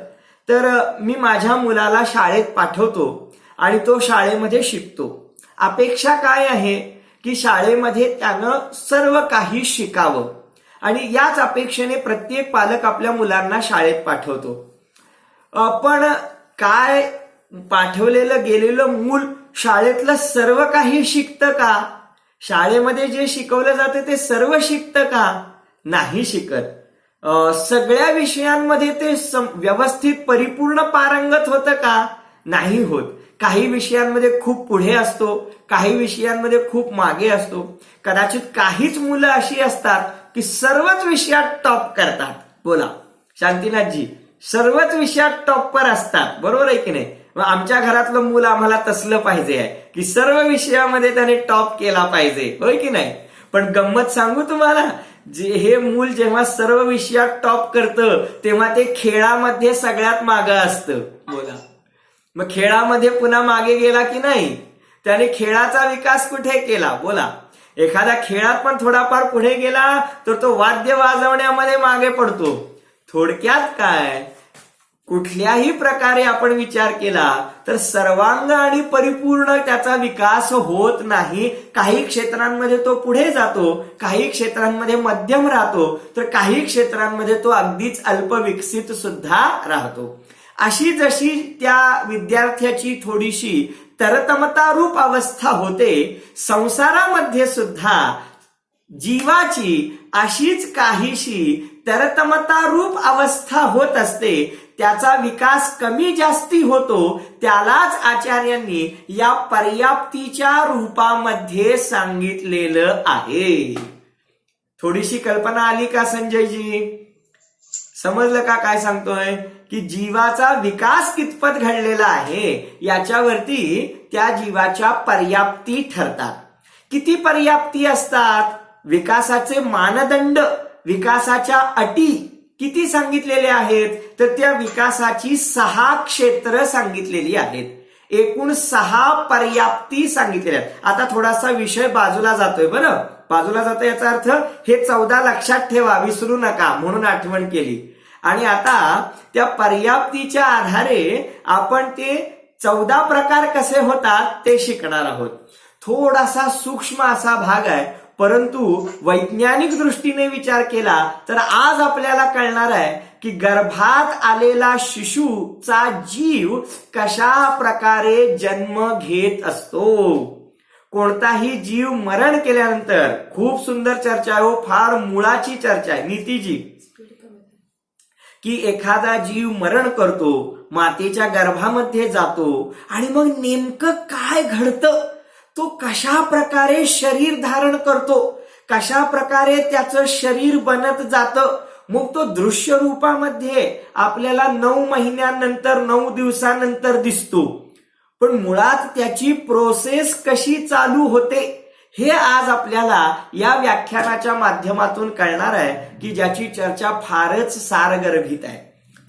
तर मी माझ्या मुलाला शाळेत पाठवतो आणि तो शाळेमध्ये शिकतो. अपेक्षा काय आहे की शाळेमध्ये त्यानं सर्व काही शिकावं आणि याच अपेक्षेने प्रत्येक पालक आपल्या मुलांना शाळेत पाठवतो. पण काय पाठवलेलं गेलेलं मूल शाळेतलं सर्व काही शिकतं का? शाळेमध्ये जे शिकवलं जातं ते सर्व शिकतं का? नाही शिकत. सगळ्या विषयांमध्ये ते व्यवस्थित परिपूर्ण पारंगत होतं का? नाही होत. काही विषयांमध्ये खूप पुढे असतो, काही विषयांमध्ये खूप मागे असतो. कदाचित काहीच मुलं अशी असतात की सर्वच विषयात टॉप करतात. बोला शांतीनाथजी, सर्वच विषयात टॉपर असतात, बरोबर आहे की नाही? मग आमच्या घरातलं मूल आम्हाला तसलं पाहिजे आहे की सर्व विषयामध्ये त्याने टॉप केला पाहिजे, होय की नाही? पण गंमत सांगू तुम्हाला, हे मूल जेव्हा सर्व विषयात टॉप करतं तेव्हा ते खेळामध्ये सगळ्यात मागं असतं. बोला, मग खेळामध्ये पुन्हा मागे गेला की नाही? त्याने खेळाचा विकास कुठे केला? बोला, एखाद्या खेळात पण थोडाफार पुढे गेला तर तो वाद्य वाजवण्यामध्ये मागे पडतो. थोडक्यात काय, कुठल्याही प्रकारे आपण विचार केला तर सर्वांग आणि परिपूर्ण त्याचा विकास होत नाही. काही क्षेत्रांमध्ये तो पुढे जातो, काही क्षेत्रांमध्ये मध्यम राहतो, तर काही क्षेत्रांमध्ये तो अगदीच अल्पविकसित सुद्धा राहतो. अशी जशी त्या विद्यार्थ्याची थोडीशी तरतमतारूप अवस्था होते, संसारामध्ये सुद्धा जीवाची अशीच काहीशी तरतमतारूप अवस्था होत असते. त्याचा विकास कमी जास्ती होतो. त्यालाच आचार्यांनी या पर्याप्तीच्या रूपामध्ये सांगितलेलं आहे. थोडीशी कल्पना आली का संजयजी? समजलं का काय सांगतोय? की जीवाचा विकास कितपत घडलेला आहे याच्यावरती त्या जीवाच्या पर्याप्ती ठरतात. किती पर्याप्ती असतात? विकासाचे मानदंड, विकासाच्या अटी किती सांगितलेले आहेत? तर त्या विकासाची 6 क्षेत्र सांगितलेली आहेत. एकूण 6 पर्याप्ती सांगितलेल्या आहेत. आता थोडासा विषय बाजूला जातोय, बरं बाजूला जातोय याचा अर्थ हे 14 लक्षात ठेवा, विसरू नका म्हणून आठवण केली. आणि आता त्या पर्याप्तीच्या आधारे आपण ते 14 प्रकार कसे होतात ते शिकणार आहोत. थोडासा सूक्ष्म असा भाग आहे, परंतु वैज्ञानिक दृष्टीने विचार केला तर आज आपल्याला कळणार आहे की गर्भात आलेला शिशूचा जीव कशा प्रकारे जन्म घेत असतो. कोणताही जीव मरण केल्यानंतर, खूप सुंदर चर्चा आहे, फार मुळाची चर्चा आहे नीतीजी, की एखादा जीव मरण करतो, मातेच्या गर्भामध्ये जातो आणि मग नेमकं काय घडतं, तो कशा प्रकारे शरीर धारण करतो, कशा प्रकारे त्याचं शरीर बनत जातं. मग तो दृश्य रूपामध्ये आपल्याला 9 महिन्यानंतर 9 दिवसानंतर दिसतो. पण मुळात त्याची प्रोसेस कशी चालू होते हे आज आपल्याला या व्याख्यानाच्या माध्यमातून कळणार आहे, की ज्याची चर्चा फारच सारगर्भित आहे.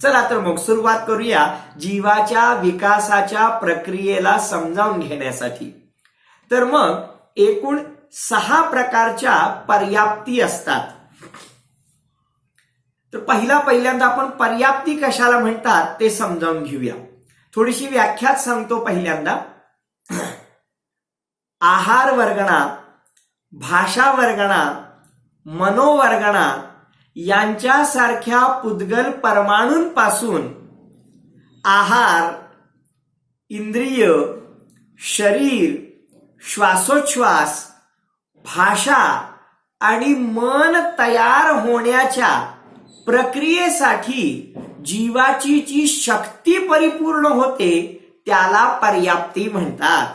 चला तर मग सुरुवात करूया जीवाच्या विकासाच्या प्रक्रियेला समजावून घेण्यासाठी. तर मग एकूण 6 प्रकारच्या पर्याप्ती असतात. तर पहिल्यांदा आपण पर्याप्ती कशाला म्हणतात ते समजावून घेऊया. थोडीशी व्याख्याच सांगतो. पहिल्यांदा आहार वर्गणा, भाषा वर्गणा, मनोवर्गणा यांच्यासारख्या पुद्गल परमाणूंपासून आहार, इंद्रिय, शरीर, श्वासोच्छ्वास, भाषा आणि मन तयार होण्याच्या प्रक्रियेसाठी जीवाची जी शक्ती परिपूर्ण होते त्याला पर्याप्ती म्हणतात.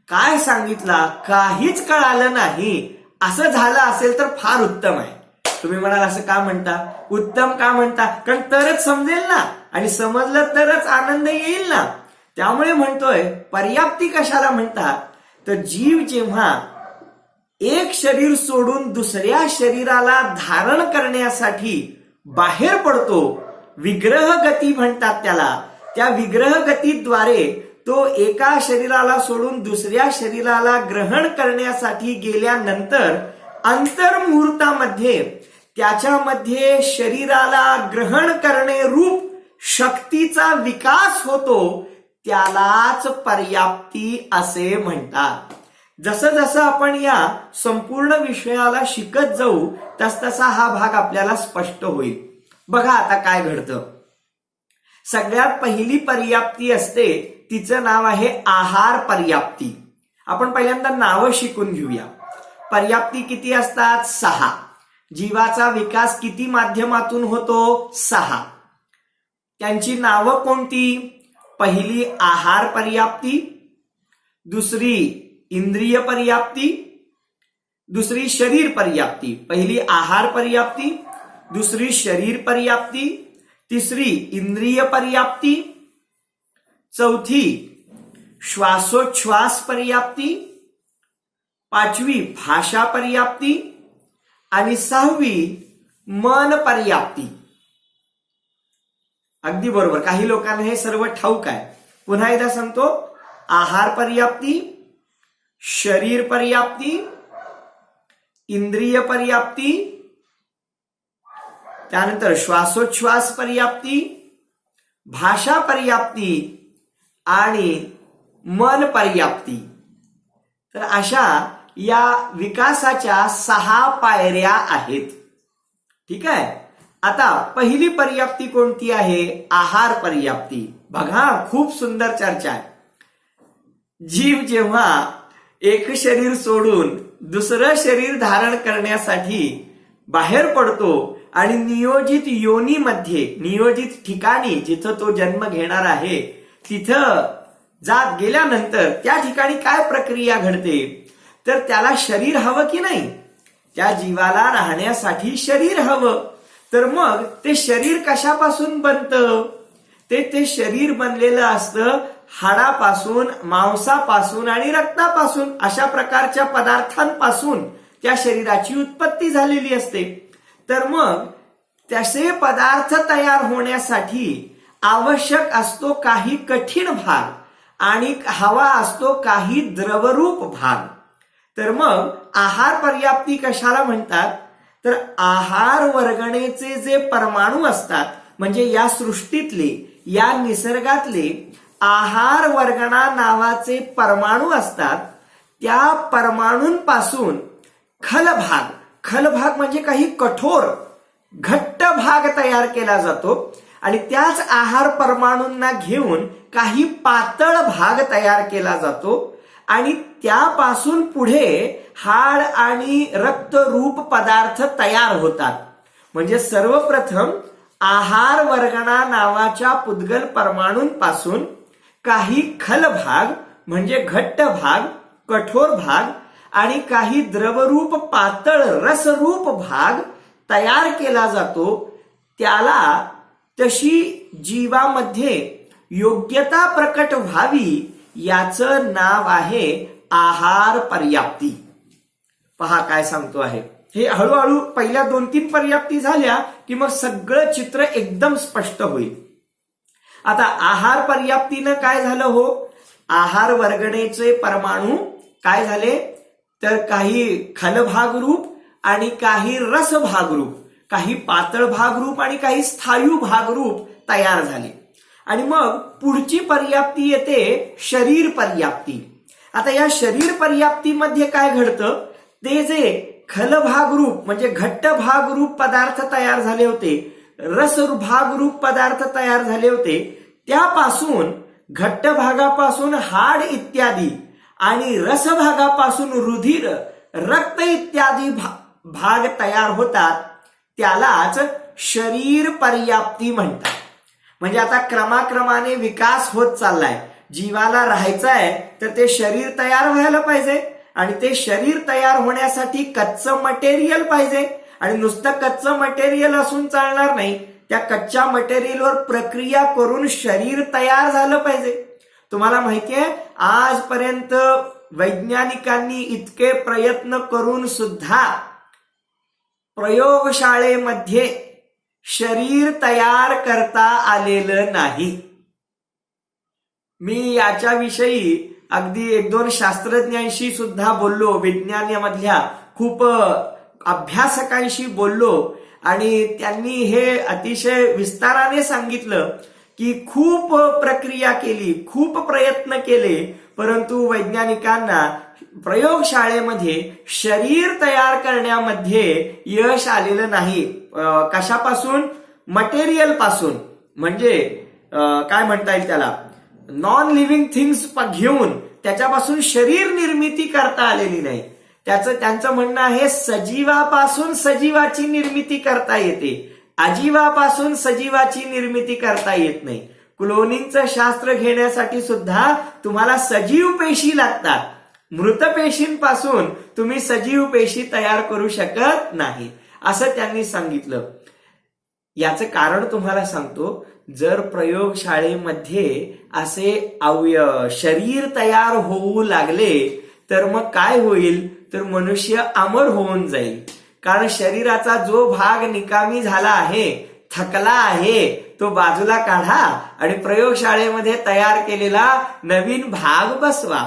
काय सांगितलं काहीच कळालं नाही असं झालं असेल तर फार उत्तम आहे. तुम्ही म्हणाल असं का म्हणता, उत्तम का म्हणता? कारण तरच समजेल ना, आणि समजलं तरच आनंद येईल ना. त्यामुळे म्हणतोय पर्याप्ती कशाला म्हणतात, तर जीव जेव्हा एक शरीर सोडून दुसऱ्या शरीराला धारण करण्यासाठी बाहेर पडतो, विग्रह गती म्हणतात त्याला, त्या विग्रह गतीद्वारे तो एका शरीराला सोडून दुसऱ्या शरीराला ग्रहण करण्यासाठी गेल्यानंतर अंतर्मुहूर्तामध्ये त्याच्यामध्ये शरीराला ग्रहण करणे रूप शक्तीचा विकास होतो, त्यालाच पर्याप्ती असे म्हणतात. जसं जसं आपण या संपूर्ण विषयाला शिकत जाऊ तसतसा हा भाग आपल्याला स्पष्ट होईल. बघा आता काय घडतं. सगळ्यात पहिली पर्याप्ती असते, तिचं नाव आहे आहार पर्याप्ती. आपण पहिल्यांदा नावं शिकून घेऊया. पर्याप्ती किती असतात? 6. जीवाचा विकास किती माध्यमातून होतो? 6. त्यांची नावं कोणती? पहिली आहार पर्याप्ती, दुसरी इंद्रिय पर्याप्ती, दुसरी शरीर पर्याप्ती. पहिली आहार पर्याप्ती, दुसरी शरीर पर्याप्ती, तिसरी इंद्रिय पर्याप्ती, चौथी श्वासोच्छ्वास पर्याप्ती, 5वी भाषा पर्याप्ती आणि 6वी मन पर्याप्ती. अगदी बरोबर. काही लोकांना हे सर्व ठाऊक आहे. पुन्हा एकदा सांगतो. आहार पर्याप्ती, शरीर पर्याप्ती, इंद्रिय पर्याप्ती, त्यानंतर श्वासोच्छ्वास पर्याप्ती, भाषा पर्याप्ती आणि मन पर्याप्ती. तर अशा या विकासाच्या 6 पायऱ्या आहेत. ठीक आहे. आता पहिली पर्याप्ती कोणती आहे? आहार पर्याप्ती. बघा, खूप सुंदर चर्चा आहे. जीव जेव्हा एक शरीर सोडून दुसरं शरीर धारण करण्यासाठी बाहेर पडतो आणि नियोजित योनीमध्ये, नियोजित ठिकाणी जिथं तो जन्म घेणार आहे तिथं जात गेल्यानंतर त्या ठिकाणी काय प्रक्रिया घडते? तर त्याला शरीर हवं की नाही? त्या जीवाला राहण्यासाठी शरीर हवं. तर मग ते शरीर कशापासून बनतं? ते शरीर बनलेलं असतं हाडापासून, मांसापासून आणि रक्तापासून. अशा प्रकारच्या पदार्थांपासून त्या शरीराची उत्पत्ती झालेली असते. तर मग तसे पदार्थ तयार होण्यासाठी आवश्यक असतो काही कठीण भाग आणि हवा असतो काही द्रवरूप भाग. तर मग आहार पर्याप्ती कशाला म्हणतात? तर आहार वर्गणेचे जे परमाणू असतात, म्हणजे या सृष्टीतले, या निसर्गातले आहार वर्गणा नावाचे परमाणू असतात, त्या परमाणूंपासून खलभाग म्हणजे काही कठोर घट्ट भाग तयार केला जातो आणि त्याच आहार परमाणूंना घेऊन काही पातळ भाग तयार केला जातो आणि त्यापासून पुढे हाड आणि रक्तरूप पदार्थ तयार होतात. म्हणजे सर्वप्रथम आहार वर्गणा नावाच्या पुद्गल परमाणूंपासून काही खल भाग म्हणजे घट्ट भाग, कठोर भाग आणि काही द्रवरूप पातळ रसरूप भाग तयार केला जातो. त्याला तशी जीवामध्ये योग्यता प्रकट व्हावी याचं नाव आहे आहार पर्याप्ती. पहा काय सांगतो आहे. हे हळूहळू पहिल्या 2-3 पर्याप्ती झाल्या की मग सगळं चित्र एकदम स्पष्ट होईल. आता आहार पर्याप्तीनं काय झालं हो? आहार वर्गणेचे परमाणू काय झाले? तर काही खलभाग रूप आणि काही रसभाग रूप, काही पातळ भाग रूप आणि काही स्थायू भाग रूप तयार झाले. आणि मग पुढची पर्याप्ती येते शरीर पर्याप्ती. आता या शरीर पर्याप्तीमध्ये काय घडतं? ते जे खलभाग रूप म्हणजे घट्ट भाग रूप पदार्थ तयार झाले होते, रस भाग रूप पदार्थ तयार झाले होते, त्यापासून घट्ट भागापासून हाड इत्यादी आणि रसभागापासून रुधिर, रक्त इत्यादी भाग तयार होतात. त्यालाच शरीर पर्याप्ती म्हणतात. म्हणजे आता क्रमाक्रमाने विकास होत चाललाय. जीवाला राहायचं आहे तर ते शरीर तयार व्हायला पाहिजे आणि ते शरीर तयार होण्यासाठी कच्चं मटेरियल पाहिजे. आणि नुसतं कच्चं मटेरियल असून चालणार नाही, त्या कच्च्या मटेरियलवर प्रक्रिया करून शरीर तयार झालं पाहिजे. तुम्हाला माहितीये आजपर्यंत वैज्ञानिकांनी इतके प्रयत्न करून सुद्धा प्रयोगशाळेमध्ये शरीर तयार करता आलेलं नाही. मी याच्याविषयी अगदी 1-2 शास्त्रज्ञांशी सुद्धा बोललो, विज्ञानामधल्या खूप अभ्यासकांशी बोललो आणि त्यांनी हे अतिशय विस्ताराने सांगितलं की खूप प्रक्रिया केली, खूप प्रयत्न केले, परंतु वैज्ञानिकांना प्रयोगशाळेमध्ये शरीर तयार करण्यामध्ये यश आलेलं नाही. कशापासून? मटेरियल पासून, म्हणजे काय म्हणता येईल त्याला, नॉन लिव्हिंग थिंग्स घेऊन त्याच्यापासून शरीर निर्मिती करता आलेली नाही. त्यांचं म्हणणं आहे सजीवापासून सजीवाची निर्मिती करता येते, अजीवापासून सजीवाची निर्मिती करता येत नाही. क्लोनिंगचं शास्त्र घेण्यासाठी सुद्धा तुम्हाला सजीव पेशी लागतात. मृत पेशींपासून तुम्ही सजीव पेशी तयार करू शकत नाही, असं त्यांनी सांगितलं. याचं कारण तुम्हाला सांगतो. जर प्रयोगशाळेमध्ये असे शरीर तयार होऊ लागले तर मग काय होईल, तर मनुष्य अमर होऊन जाईल. कारण शरीराचा जो भाग निकामी झाला आहे, थकला आहे, तो बाजूला काढा आणि प्रयोगशाळेमध्ये तयार केलेला नवीन भाग बसवा.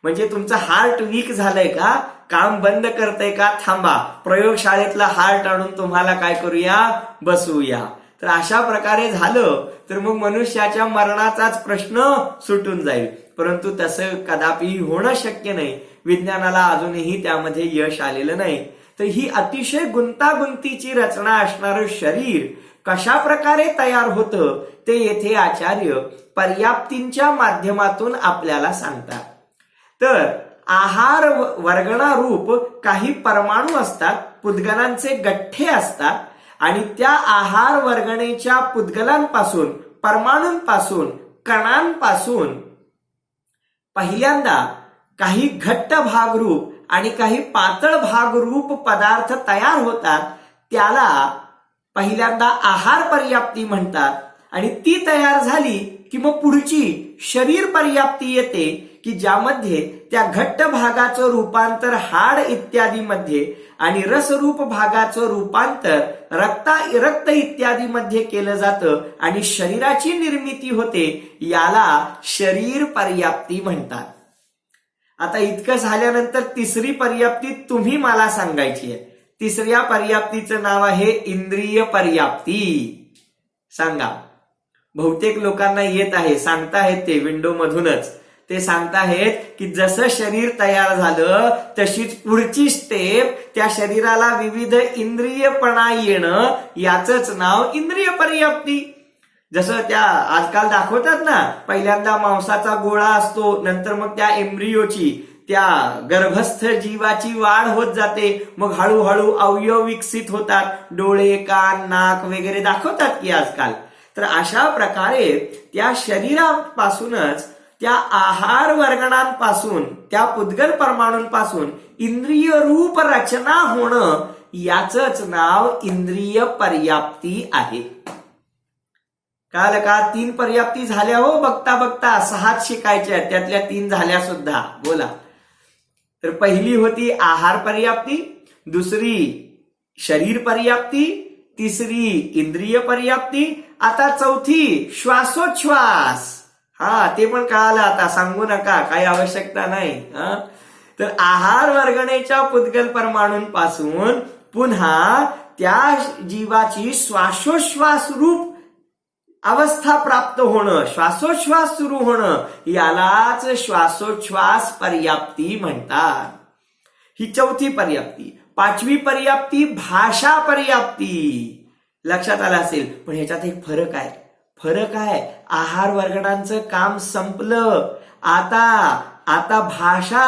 म्हणजे तुमचं हार्ट वीक झालंय का, काम बंद करतंय का, थांबा, प्रयोगशाळेतला हार्ट आणून तुम्हाला काय करूया, बसवूया. तर अशा प्रकारे झालं तर मग मनुष्याच्या मरणाचाच प्रश्न सुटून जाईल. परंतु तसं कदापि होणं शक्य नाही. विज्ञानाला अजूनही त्यामध्ये यश आलेलं नाही. तर ही अतिशय गुंतागुंतीची रचना असणारं शरीर कशा प्रकारे तयार होतं ते येथे आचार्य पर्याप्तींच्या माध्यमातून आपल्याला सांगतात. तर आहार वर्गणारूप काही परमाणू असतात, पुद्गलांचे गठ्ठे असतात आणि त्या आहार वर्गणेच्या पुद्गलांपासून, परमाणूंपासून, कणांपासून पहिल्यांदा काही घट्ट भागरूप आणि काही पातळ भागरूप पदार्थ तयार होतात. त्याला पहिल्यांदा आहार पर्याप्ती म्हणतात आणि ती तयार झाली की मग पुढची शरीर पर्याप्ती येते की ज्यामध्ये त्या घट्ट भागाचं रूपांतर हाड इत्यादीमध्ये आणि रसरूप भागाचं रूपांतर रक्त इत्यादीमध्ये केलं जातं आणि शरीराची निर्मिती होते. याला शरीर पर्याप्ती म्हणतात. आता इतकं झाल्यानंतर तिसरी पर्याप्ती तुम्ही मला सांगायची आहे. तिसऱ्या पर्याप्तीचं नाव आहे इंद्रिय पर्याप्ती. सांगा. बहुतेक लोकांना येत आहे, सांगताहेत ते विंडो मधूनच. ते सांगताहेत की जसं शरीर तयार झालं तशीच पुढची स्टेप, त्या शरीराला विविध इंद्रियपणा येणं, याचंच नाव इंद्रिय पर्याप्ती. जसं त्या आजकाल दाखवतात ना, पहिल्यांदा मांसाचा गोळा असतो, नंतर मग त्या एम्ब्रियोची, त्या गर्भस्थ जीवाची वाढ होत जाते, मग हळूहळू अवयव विकसित होतात, डोळे, कान, नाक वगैरे दाखवतात की आजकाल. तर अशा प्रकारे त्या शरीरापासूनच, त्या आहार वर्गणांपासून, त्या पुद्गल परमाणूंपासून इंद्रिय रूप रचना होणं, याचंच नाव इंद्रिय पर्याप्ती आहे. काल का 3 पर्याप्ती झाल्या हो, बघता बघता 6 शिकायच्या, त्यातल्या 3 झाल्या सुद्धा. बोला. तर पहिली होती आहार पर्याप्ती, दुसरी शरीर पर्याप्ती, तिसरी इंद्रिय पर्याप्ती, आता चौथी श्वासोच्छ्वास. ते पण कळालं, आता सांगू नका, काही आवश्यकता नाही. तर आहार वर्गणेच्या पुद्गल परमाणूंपासून पुन्हा त्या जीवाची श्वासोच्छ्वास रूप अवस्था प्राप्त होणं, श्वासोच्छ्वास सुरू होणं, यालाच श्वासोच्छ्वास पर्याप्ती म्हणतात. ही चौथी पर्याप्ती. 5वी पर्याप्ती भाषा पर्याप्ती. लक्षात आलं असेल. पण ह्याच्यात एक फरक आहे. आहार वर्गणांचं काम संपलं. आता भाषा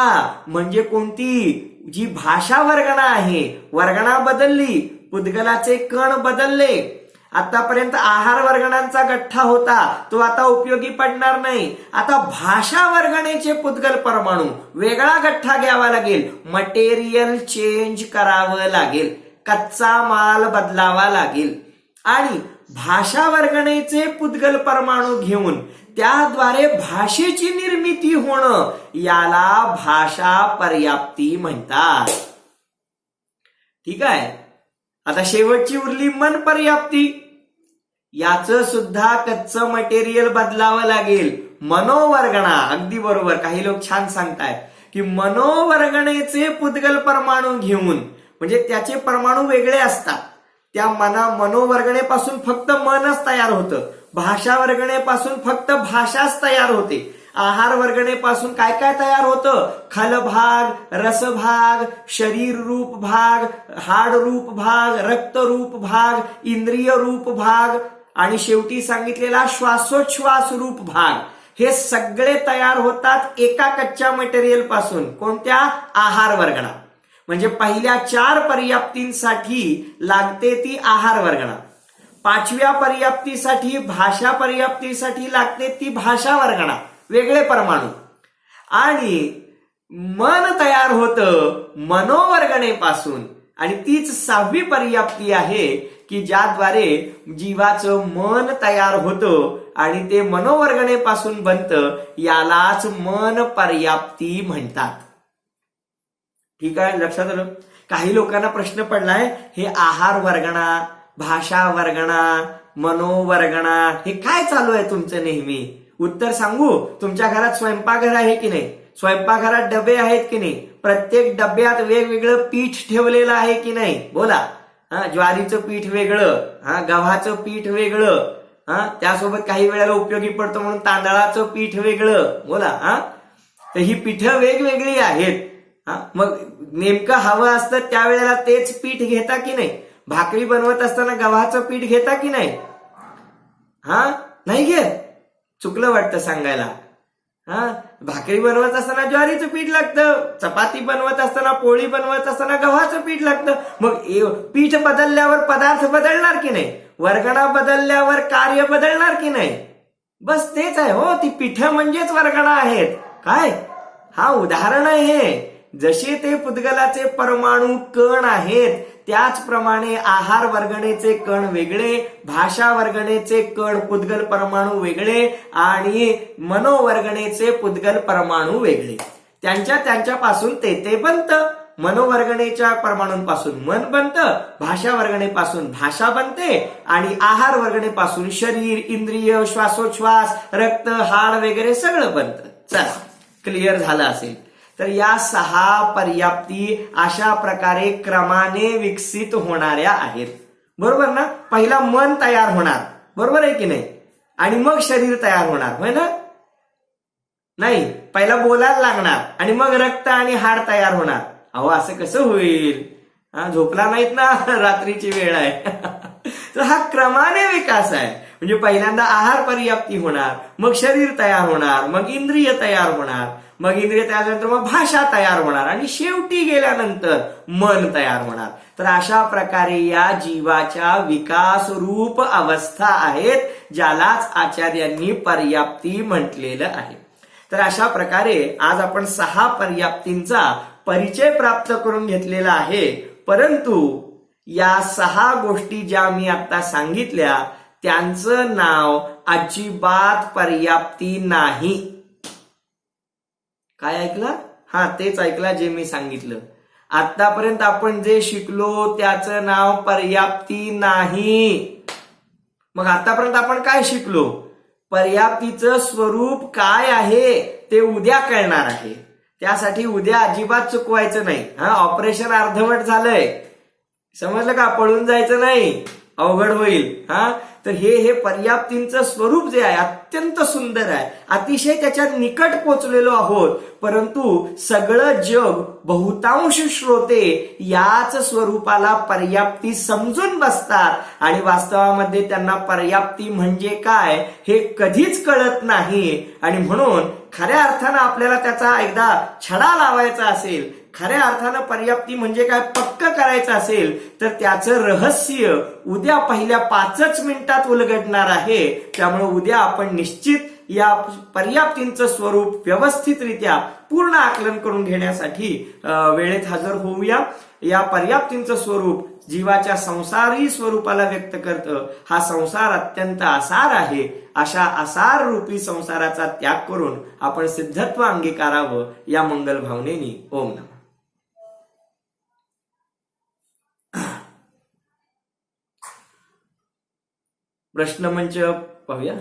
म्हणजे कोणती, जी भाषा वर्गणा आहे, वर्गणा बदलली, पुद्गलाचे कण बदलले. आतापर्यंत आहार वर्गणांचा गठ्ठा होता, तो आता उपयोगी पडणार नाही. आता भाषा वर्गणेचे पुद्गल परमाणू वेगळा गठ्ठा घ्यावा लागेल, मटेरियल चेंज करावं लागेल, कच्चा माल बदलावा लागेल आणि भाषा वर्गणेचे पुद्गल परमाणू घेऊन त्याद्वारे भाषेची निर्मिती होणं, याला भाषा पर्याप्ती म्हणतात. ठीक आहे. आता शेवटची उरली मन पर्याप्ती. याचं सुद्धा कच्चं मटेरियल बदलावं लागेल. मनोवर्गणा. अगदी बरोबर. काही लोक छान सांगतायत की मनोवर्गणेचे पुद्गल परमाणू घेऊन, म्हणजे त्याचे परमाणू वेगळे असतात. त्या मनोवर्गणेपासून फक्त मनच तयार होतं, भाषा वर्गणेपासून फक्त भाषाच तयार होते आहार वर्गणेपासून काय काय तयार होतं? खलभाग, रसभाग, शरीर रूप भाग, हाड रूप भाग, रक्त रूप भाग, इंद्रिय रूप भाग आणि शेवटी सांगितलेला श्वासोच्छ्वास रूप भाग. हे सगळे तयार होतात एका कच्च्या मटेरियल पासून. कोणत्या? आहार वर्गणा. म्हणजे पहिल्या 4 पर्याप्तींसाठी लागते ती आहार वर्गणा. 5व्या पर्याप्तीसाठी, भाषा पर्याप्तीसाठी लागते ती भाषा वर्गणा, वेगळे परमाणू. आणि मन तयार होतं मनोवर्गणेपासून आणि तीच 6वी पर्याप्ती आहे की ज्याद्वारे जीवाचं मन तयार होतं आणि ते मनोवर्गणेपासून बनतं. यालाच मन पर्याप्ती म्हणतात. ठीक आहे, लक्षात आलं? काही लोकांना प्रश्न पडलाय, हे आहार वर्गणा, भाषा वर्गणा, मनोवर्गणा हे काय चालू आहे तुमचं नेहमी? उत्तर सांगू. तुमच्या घरात स्वयंपाकघर आहे की नाही? स्वयंपाकघरात डबे आहेत की नाही? प्रत्येक डब्यात वेगवेगळं पीठ ठेवलेलं आहे की नाही? बोला. ज्वारीचं पीठ वेगळं, गव्हाचं पीठ वेगळं, त्यासोबत काही वेळेला उपयोगी पडतं म्हणून तांदळाचं पीठ वेगळं. बोला. तर ही पीठं वेगवेगळी आहेत. मग नेमकं हवं असतं त्यावेळेला तेच पीठ घेता की नाही? भाकरी बनवत असताना गव्हाचं पीठ घेता की नाही? नाही घेत. चुकलं वाटतं सांगायला. भाकरी बनवत असताना ज्वारीचं पीठ लागतं, चपाती बनवत असताना, पोळी बनवत असताना गव्हाचं पीठ लागतं. मग पीठ बदलल्यावर पदार्थ बदलणार की नाही? वर्गणा बदलल्यावर कार्य बदलणार की नाही? बस तेच आहे हो. ती पीठं म्हणजेच वर्गणा आहेत. काय? उदाहरण आहे हे. जसे ते पुद्गलाचे परमाणू कण आहेत त्याचप्रमाणे आहार वर्गणेचे कण वेगळे, भाषा वर्गणेचे कण पुद्गल परमाणू वेगळे आणि मनोवर्गणेचे पुद्गल परमाणू वेगळे. त्यांच्यापासून ते बनतं. मनोवर्गणेच्या परमाणूंपासून मन बनतं, भाषा वर्गणेपासून भाषा बनते आणि आहार वर्गणेपासून शरीर, इंद्रिय, श्वासोच्छ्वास, रक्त, हाड वगैरे सगळं बनतं. चला, क्लिअर झालं असेल. तर या 6 पर्याप्ती अशा प्रकारे क्रमाने विकसित होणाऱ्या आहेत. बरोबर ना? पहिला मन तयार होणार, बरोबर आहे की नाही? आणि मग शरीर तयार होणार, होय ना? नाही, पहिला बोलायला लागणार आणि मग रक्त आणि हाड तयार होणार. असं कसं होईल? झोपला नाहीत ना, रात्रीची वेळ आहे. तर हा क्रमाने विकास आहे. म्हणजे पहिल्यांदा आहार पर्याप्ती होणार, मग शरीर तयार होणार, मग इंद्रिय तयार होणार, मग इंद्रिय तयार झाल्यानंतर मग भाषा तयार होणार आणि शेवटी गेल्यानंतर मन तयार होणार. तर अशा प्रकारे या जीवाच्या विकास रूप अवस्था आहेत, ज्यालाच आचार्यांनी पर्याप्ती म्हटलेलं आहे. तर अशा प्रकारे आज आपण 6 पर्याप्तींचा परिचय प्राप्त करून घेतलेला आहे. परंतु या 6 गोष्टी ज्या मी आता सांगितल्या त्यांचं नाव अजिबात पर्याप्ती नाही. काय ऐकलं? तेच ऐकलं जे मी सांगितलं. आतापर्यंत आपण जे शिकलो त्याचं नाव पर्याप्ती नाही. मग आतापर्यंत आपण काय शिकलो? पर्याप्तीचं स्वरूप काय आहे ते उद्या कळणार आहे. त्यासाठी उद्या अजिबात चुकवायचं नाही. ऑपरेशन अर्धवट झालंय, समजलं का? पळून जायचं नाही, अवघड होईल. तर हे पर्याप्तींचं स्वरूप जे आहे अत्यंत सुंदर आहे. अतिशय त्याच्यात निकट पोचलेलो आहोत. परंतु सगळं जग, बहुतांश श्रोते याच स्वरूपाला पर्याप्ती समजून बसतात आणि वास्तवामध्ये त्यांना पर्याप्ती म्हणजे काय हे कधीच कळत नाही. आणि म्हणून खऱ्या अर्थानं आपल्याला त्याचा एकदा छडा लावायचा असेल, खऱ्या अर्थानं पर्याप्ती म्हणजे काय पक्क करायचं असेल, तर त्याचं रहस्य उद्या पहिल्या 5च मिनिटात उलगडणार आहे. त्यामुळे उद्या आपण निश्चित या पर्याप्तींचं स्वरूप व्यवस्थितरित्या पूर्ण आकलन करून घेण्यासाठी वेळेत हजर होऊया. या पर्याप्तींचं स्वरूप जीवाच्या संसारी स्वरूपाला व्यक्त करतं. हा संसार अत्यंत आसार आहे. अशा आसार रूपी संसाराचा त्याग करून आपण सिद्धत्व अंगीकारावं या मंगल भावनेनी. ओम नमः. प्रश्नमंच पाहूया.